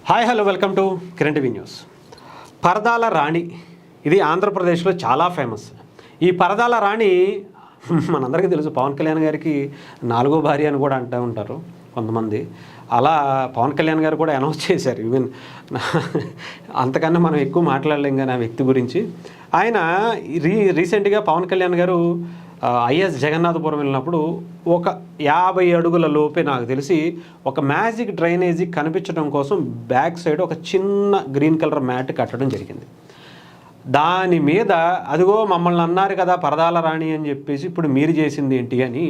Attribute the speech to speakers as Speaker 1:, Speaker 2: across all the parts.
Speaker 1: Hi hello welcome to Kiran TV news. పరదాల రాణి ఇది ఆంధ్రప్రదేశ్లో చాలా ఫేమస్. ఈ పరదాల రాణి మనందరికీ తెలుసు, పవన్ కళ్యాణ్ గారికి 4వ భార్య అని కూడా అంటూ ఉంటారు కొంతమంది. అలా పవన్ కళ్యాణ్ గారు కూడా అనౌన్స్ చేశారు. ఈవెన్ అంతకన్నా మనం ఎక్కువ మాట్లాడలేం కానీ ఆ వ్యక్తి గురించి. ఆయన రీసెంట్గా పవన్ కళ్యాణ్ గారు ఐఎస్ జగన్నాథపురం వెళ్ళినప్పుడు ఒక 50 అడుగుల లోపే నాకు తెలిసి ఒక మ్యాజిక్ డ్రైనేజీ కనిపించడం కోసం బ్యాక్ సైడ్ ఒక చిన్న గ్రీన్ కలర్ మ్యాట్ కట్టడం జరిగింది. దాని మీద అదిగో మమ్మల్ని అన్నారు కదా పరదాల రాణి అని చెప్పేసి ఇప్పుడు మీరు చేసింది ఏంటి అని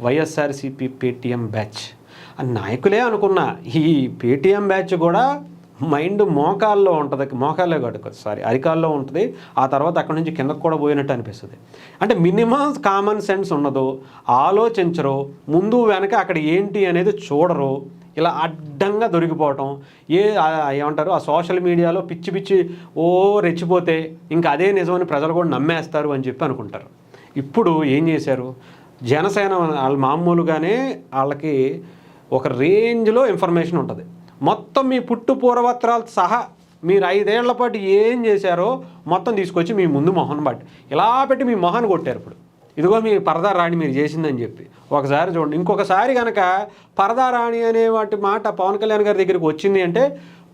Speaker 1: వైఎస్ఆర్సీపీ పేటీఎం బ్యాచ్ నాయకులే అనుకున్నా. ఈ పేటీఎం బ్యాచ్ కూడా మైండ్ మోకాల్లో ఉంటుంది, మోకాల్లో కాదు సారీ అరికాల్లో ఉంటుంది. ఆ తర్వాత అక్కడి నుంచి కిందకు కూడా పోయినట్టు అనిపిస్తుంది. అంటే మినిమం కామన్ సెన్స్ ఉండదు, ఆలోచించరు, ముందు వెనక అక్కడ ఏంటి అనేది చూడరు, ఇలా అడ్డంగా దొరికిపోవటం. ఏమంటారు ఆ సోషల్ మీడియాలో పిచ్చి పిచ్చి రెచ్చిపోతే ఇంకా అదే నిజమని ప్రజలు కూడా నమ్మేస్తారు అని చెప్పి అనుకుంటారు. ఇప్పుడు ఏం చేశారు, జనసేన వాళ్ళు మామూలుగానే వాళ్ళకి ఒక రేంజ్లో ఇన్ఫర్మేషన్ ఉంటుంది. మొత్తం మీ పుట్టు పూర్వత్రాలు సహా మీరు 5 ఏళ్ల పాటు ఏం చేశారో మొత్తం తీసుకొచ్చి మీ ముందు మొహన్ బట్టి ఇలా పెట్టి మీ మొహాన్ని కొట్టారు. ఇప్పుడు ఇదిగో మీ పరదా రాణి మీరు చేసిందని చెప్పి ఒకసారి చూడండి. ఇంకొకసారి కనుక పరదా రాణి అనే వాటి మాట పవన్ కళ్యాణ్ గారి దగ్గరికి వచ్చింది అంటే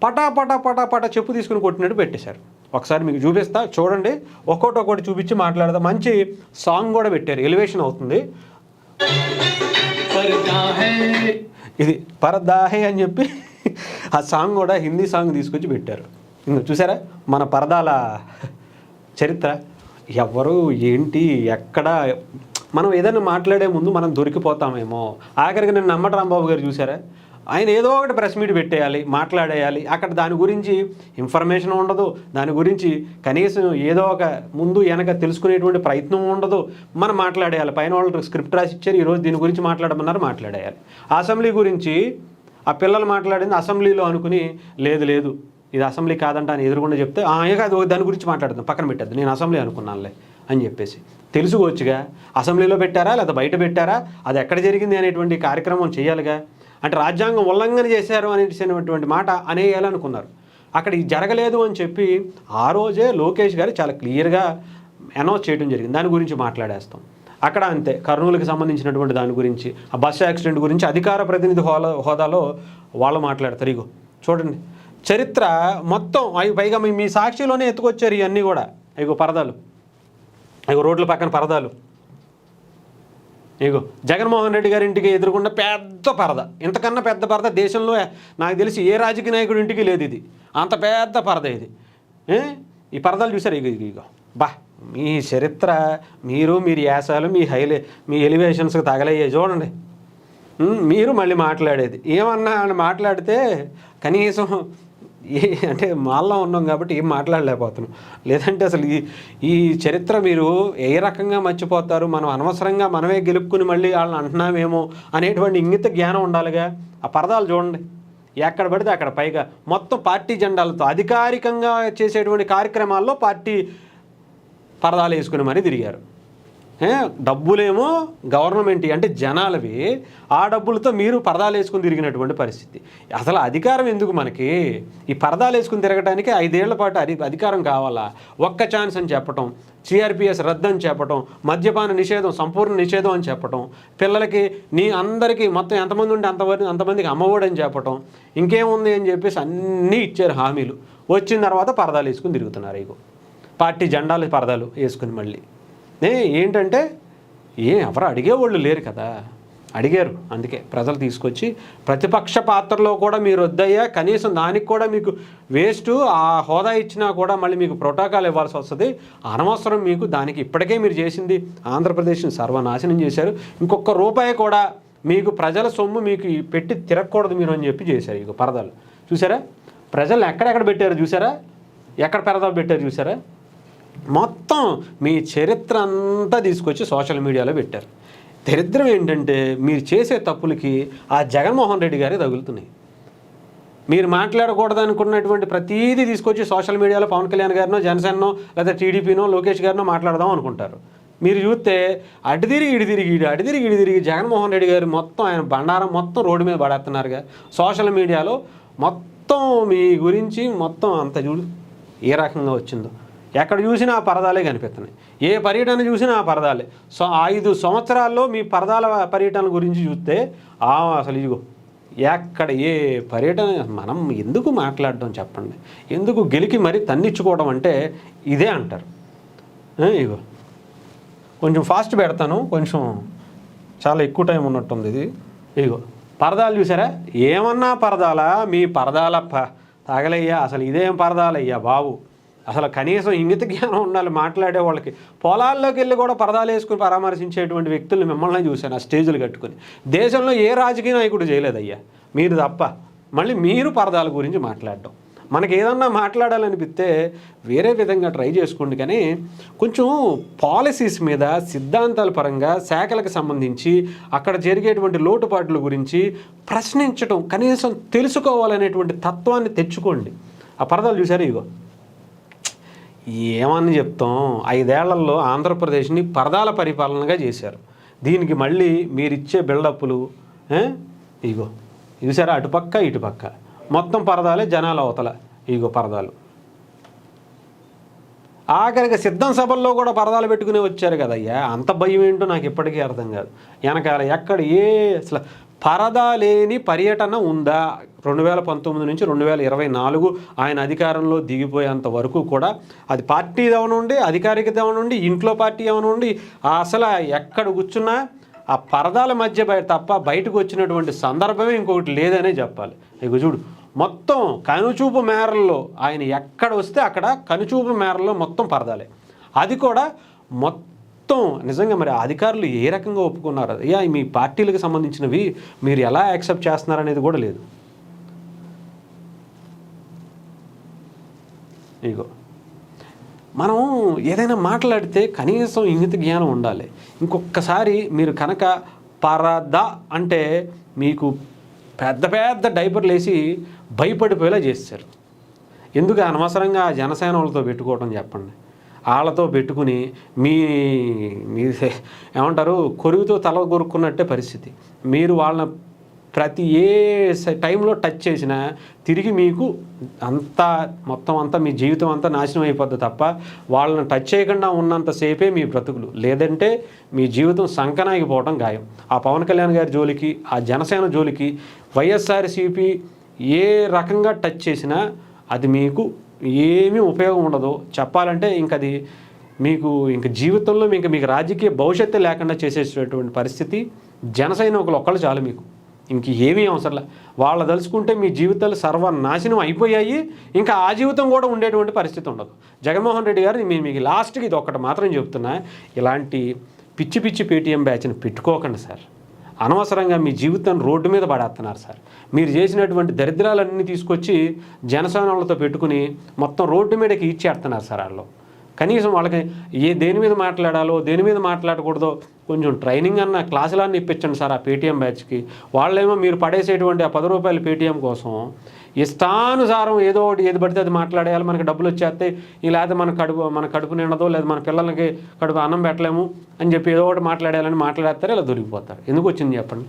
Speaker 1: పటా పటా పటా పటా చెప్పు తీసుకుని కొట్టినట్టు పెట్టేశారు. ఒకసారి మీకు చూపిస్తా చూడండి, ఒక్కొక్కటి చూపించి మాట్లాడదాం. మంచి సాంగ్ కూడా పెట్టారు, ఎలివేషన్ అవుతుంది. ఇది పరదా హే అని చెప్పి ఆ సాంగ్ కూడా హిందీ సాంగ్ తీసుకొచ్చి పెట్టారు. ఇంకా చూసారా మన పరదాల చరిత్ర, ఎవరు ఏంటి ఎక్కడ. మనం ఏదైనా మాట్లాడే ముందు మనం దొరికిపోతామేమో. ఆఖరికి నేను నమ్మట రాంబాబు గారు చూసారా, ఆయన ఏదో ఒకటి ప్రెస్ మీట్ పెట్టేయాలి, మాట్లాడేయాలి. అక్కడ దాని గురించి ఇన్ఫర్మేషన్ ఉండదు, దాని గురించి కనీసం ఏదో ఒక ముందు వెనక తెలుసుకునేటువంటి ప్రయత్నం ఉండదు. మనం మాట్లాడేయాలి. పైన వాళ్ళు స్క్రిప్ట్ రాసి ఇచ్చారు, ఈరోజు దీని గురించి మాట్లాడమన్నారు, మాట్లాడేయాలి. అసెంబ్లీ గురించి ఆ పిల్లలు మాట్లాడింది అసెంబ్లీలో అనుకుని లేదు లేదు ఇది అసెంబ్లీ కాదంట అని ఎదురుగుండా చెప్తే కాదు దాని గురించి మాట్లాడుతాం, పక్కన పెట్టద్దు, నేను అసెంబ్లీ అనుకున్నానులే అని చెప్పేసి తెలుసుకోవచ్చుగా. అసెంబ్లీలో పెట్టారా లేదా బయట పెట్టారా, అది ఎక్కడ జరిగింది అనేటువంటి కార్యక్రమం చేయాలిగా. అంటే రాజ్యాంగం ఉల్లంఘన చేశారు అనేటువంటి మాట అనేయాలనుకున్నారు. అక్కడ ఇది జరగలేదు అని చెప్పి ఆ రోజే లోకేష్ గారు చాలా క్లియర్గా అనౌన్స్ చేయడం జరిగింది. దాని గురించి మాట్లాడేస్తాం. అక్కడ అంతే, కర్నూలుకి సంబంధించినటువంటి దాని గురించి, ఆ బస్సు యాక్సిడెంట్ గురించి అధికార ప్రతినిధి హోదాలో వాళ్ళు మాట్లాడతారు. ఇగో చూడండి చరిత్ర మొత్తం. పైగా మీ సాక్షిలోనే ఎత్తుకొచ్చారు ఇవన్నీ కూడా. ఇగో పరదాలు, ఇగో రోడ్ల పక్కన పరదాలు. ఇగో జగన్మోహన్ రెడ్డి గారి ఇంటికి ఎదురుకుండా పెద్ద పరద, ఇంతకన్నా పెద్ద పరద దేశంలో నాకు తెలిసి ఏ రాజకీయ నాయకుడి ఇంటికి లేదు. ఇది అంత పెద్ద పరద ఇది. ఈ పరదాలు చూసారు. ఇగో బా మీ చరిత్ర, మీరు యాసాలు మీ ఎలివేషన్స్కి తగలయ్యాయి చూడండి. మీరు మళ్ళీ మాట్లాడేది ఏమన్నా అని మాట్లాడితే కనీసం అంటే మాల్లో ఉన్నాం కాబట్టి ఏం మాట్లాడలేకపోతున్నాం. లేదంటే అసలు ఈ చరిత్ర మీరు ఏ రకంగా మర్చిపోతారు. మనం అనవసరంగా మనమే గెలుపుకుని మళ్ళీ వాళ్ళని అంటున్నామేమో అనేటువంటి ఇంగిత జ్ఞానం ఉండాలిగా. ఆ పరదాలు చూడండి, ఎక్కడ పడితే అక్కడ. పైగా మొత్తం పార్టీ జెండాలతో అధికారికంగా చేసేటువంటి కార్యక్రమాల్లో పార్టీ పరదాలు వేసుకుని మరీ తిరిగారు. డబ్బులేమో గవర్నమెంట్ అంటే జనాలవి, ఆ డబ్బులతో మీరు పరదాలు వేసుకుని తిరిగినటువంటి పరిస్థితి. అసలు అధికారం ఎందుకు మనకి? ఈ పరదాలు వేసుకుని తిరగడానికి 5 ఏళ్ల పాటు అధికారం కావాలా? ఒక్క ఛాన్స్ అని చెప్పటం, సిఆర్పిఎస్ రద్దు అని చెప్పటం, మద్యపాన నిషేధం సంపూర్ణ నిషేధం అని చెప్పటం, పిల్లలకి అందరికీ మొత్తం ఎంతమంది ఉంటే అంతమందికి అమ్మఒడి అని చెప్పటం, ఇంకేముంది అని చెప్పేసి అన్నీ ఇచ్చారు హామీలు. వచ్చిన తర్వాత పరదాలు వేసుకుని తిరుగుతున్నారు. ఇగో పార్టీ జెండాలు పరదాలు వేసుకుని మళ్ళీ ఏంటంటే ఎవరు అడిగేవాళ్ళు లేరు కదా. అడిగారు, అందుకే ప్రజలు తీసుకొచ్చి ప్రతిపక్ష పాత్రలో కూడా మీరు వద్దయ్యా, కనీసం దానికి కూడా మీకు వేస్ట్, ఆ హోదా ఇచ్చినా కూడా మళ్ళీ మీకు ప్రోటోకాల్ ఇవ్వాల్సి వస్తుంది, అనవసరం మీకు. దానికి ఇప్పటికే మీరు చేసింది ఆంధ్రప్రదేశ్ని సర్వనాశనం చేశారు. ఇంకొక రూపాయి కూడా మీకు ప్రజల సొమ్ము మీకు పెట్టి తిరగకూడదు మీరు అని చెప్పి చేశారు. ఇక పరదాలు చూసారా, ప్రజలు ఎక్కడెక్కడ పెట్టారు చూసారా, ఎక్కడ పరదాలు పెట్టారు చూసారా. మొత్తం మీ చరిత్ర అంతా తీసుకొచ్చి సోషల్ మీడియాలో పెట్టారు. దరిద్రం ఏంటంటే మీరు చేసే తప్పులకి ఆ జగన్మోహన్ రెడ్డి గారే తగులుతున్నాయి. మీరు మాట్లాడకూడదు అనుకున్నటువంటి ప్రతీదీ తీసుకొచ్చి సోషల్ మీడియాలో పవన్ కళ్యాణ్ గారినో, జనసేనో, లేదా టీడీపీనో, లోకేష్ గారినో మాట్లాడదాం అనుకుంటారు. మీరు చూస్తే అటు తిరిగి జగన్మోహన్ రెడ్డి గారు మొత్తం ఆయన బండారం మొత్తం రోడ్డు మీద పడేస్తున్నారుగా. సోషల్ మీడియాలో మొత్తం మొత్తం మీ గురించి మొత్తం అంత చూడు ఏ రకంగా వచ్చిందో. ఎక్కడ చూసినా ఆ పరదాలే కనిపిస్తున్నాయి. ఏ పర్యటన చూసినా ఆ పరదాలే. 5 సంవత్సరాల్లో మీ పరదాల పర్యటన గురించి చూస్తే అసలు ఇదిగో ఎక్కడ ఏ పర్యటన మనం ఎందుకు మాట్లాడడం చెప్పండి. ఎందుకు గెలికి మరీ తన్నిచ్చుకోవడం అంటే ఇదే అంటారు. ఇగో కొంచెం ఫాస్ట్ పెడతాను, కొంచెం చాలా ఎక్కువ టైం ఉన్నట్టుంది ఇది. ఇగో పరదాలు చూసారా? ఏమన్నా పరదాలా? మీ పరదాల తగలయ్యా. అసలు ఇదేం పరదాలయ్యా బాబు. అసలు కనీసం ఇంగిత జ్ఞానం ఉండాలి మాట్లాడే వాళ్ళకి. పొలాల్లోకి వెళ్ళి కూడా పరదాలు వేసుకుని పరామర్శించేటువంటి వ్యక్తులు మిమ్మల్ని చూశాను ఆ స్టేజ్లు కట్టుకుని. దేశంలో ఏ రాజకీయ నాయకుడు చేయలేదయ్యా, మీరు తప్ప. మళ్ళీ మీరు పరదాల గురించి మాట్లాడడం. మనకి ఏదన్నా మాట్లాడాలనిపిస్తే వేరే విధంగా ట్రై చేసుకోండి, కానీ కొంచెం పాలసీస్ మీద సిద్ధాంతాల పరంగా శాఖలకు సంబంధించి అక్కడ జరిగేటువంటి లోటుపాట్ల గురించి ప్రశ్నించడం, కనీసం తెలుసుకోవాలనేటువంటి తత్వాన్ని తెచ్చుకోండి. ఆ పరదాలు చూసారు? ఇగో ఏమని చెప్తాం, 5 ఏళ్లలో ఆంధ్రప్రదేశ్ని పరదాల పరిపాలనగా చేశారు. దీనికి మళ్ళీ మీరిచ్చే బిల్డప్లు ఇగో చూసారా? అటుపక్క ఇటుపక్క మొత్తం పరదాలే, జనాల అవతల ఇగో పరదాలు. ఆఖరికి సిద్ధం సభల్లో కూడా పరదాలు పెట్టుకుని వచ్చారు కదయ్యా. అంత భయం ఏంటో నాకు ఇప్పటికీ అర్థం కాదు. వెనకాల ఎక్కడ అసలు పరదా లేని పర్యటన ఉందా? 2019 నుంచి 2024 ఆయన అధికారంలో దిగిపోయేంత వరకు కూడా అది పార్టీ అవనండి, అధికారికత అవనండి, ఇంట్లో పార్టీ అవనండి, అసలు ఎక్కడ కూర్చున్నా ఆ పరదాల మధ్య తప్ప బయటకు వచ్చినటువంటి సందర్భమే ఇంకొకటి లేదనే చెప్పాలి. ఇక చూడు మొత్తం కనుచూపు మేరల్లో ఆయన ఎక్కడ వస్తే అక్కడ కనుచూపు మేరల్లో మొత్తం పరదాలే. అది కూడా మొత్తం నిజంగా మరి అధికారులు ఏ రకంగా ఒప్పుకున్నారు? అయ్యా మీ పార్టీలకు సంబంధించినవి మీరు ఎలా యాక్సెప్ట్ చేస్తున్నారనేది కూడా లేదు. ఇగో మనం ఏదైనా మాట్లాడితే కనీసం ఇంగిత జ్ఞానం ఉండాలి. ఇంకొకసారి మీరు కనుక పరదా అంటే మీకు పెద్ద పెద్ద డైపర్లు వేసి భయపడిపోయేలా చేస్తారు. ఎందుకు అనవసరంగా జనసేన వాళ్ళతో పెట్టుకోవటం చెప్పండి. వాళ్ళతో పెట్టుకుని మీ ఏమంటారు, కొరువుతో తల కొరుక్కున్నట్టే పరిస్థితి. మీరు వాళ్ళని ప్రతి టైంలో టచ్ చేసినా తిరిగి మీకు మొత్తం అంతా మీ జీవితం అంతా నాశనం అయిపోద్ది తప్ప వాళ్ళని టచ్ చేయకుండా ఉన్నంతసేపే మీ బ్రతుకులు. లేదంటే మీ జీవితం సంకనాగిపోవడం ఖాయం. ఆ పవన్ కళ్యాణ్ గారి జోలికి, ఆ జనసేన జోలికి వైఎస్ఆర్సీపీ ఏ రకంగా టచ్ చేసినా అది మీకు ఏమీ ఉపయోగం ఉండదు. చెప్పాలంటే ఇంకది మీకు జీవితంలో మీకు రాజకీయ భవిష్యత్తు లేకుండా చేసేటటువంటి పరిస్థితి జనసైనికులు ఒక్కళ్ళు చాలు మీకు. ఏమీ అవసరంలే. వాళ్ళు తలుచుకుంటే మీ జీవితాలు సర్వనాశనం అయిపోయాయి. ఇంకా ఆ జీవితం కూడా ఉండేటువంటి పరిస్థితి ఉండదు. జగన్మోహన్ రెడ్డి గారు మీకు లాస్ట్కి ఇది ఒక్కటి మాత్రం చెప్తున్నా, ఇలాంటి పిచ్చి పిచ్చి పేటీఎం బ్యాచ్ని పెట్టుకోకండి సార్. అనవసరంగా మీ జీవితాన్ని రోడ్డు మీద పడేస్తున్నారు సార్. మీరు చేసినటువంటి దరిద్రాలన్నీ తీసుకొచ్చి జనసేనలతో పెట్టుకుని మొత్తం రోడ్డు మీదకి ఇచ్చేస్తున్నారు సార్. వాళ్ళు కనీసం వాళ్ళకి దేని మీద మాట్లాడాలో దేని మీద మాట్లాడకూడదో కొంచెం ట్రైనింగ్ అన్న క్లాసులన్నీ ఇప్పించండి సార్ ఆ పేటీఎం బ్యాచ్కి. వాళ్ళేమో మీరు పడేసేటువంటి ఆ 10 రూపాయల పేటీఎం కోసం ఇష్టానుసారం ఏదో ఒకటి ఏది పడితే అది మాట్లాడేయాలి. మనకి డబ్బులు వచ్చేస్తాయి, లేకపోతే మన కడుపు నిండదో, లేదా మన పిల్లలకి కడుపు అన్నం పెట్టలేము అని చెప్పి ఏదో ఒకటి మాట్లాడేయాలని మాట్లాడేస్తారు, ఇలా దొరికిపోతారు. ఎందుకు వచ్చింది చెప్పండి?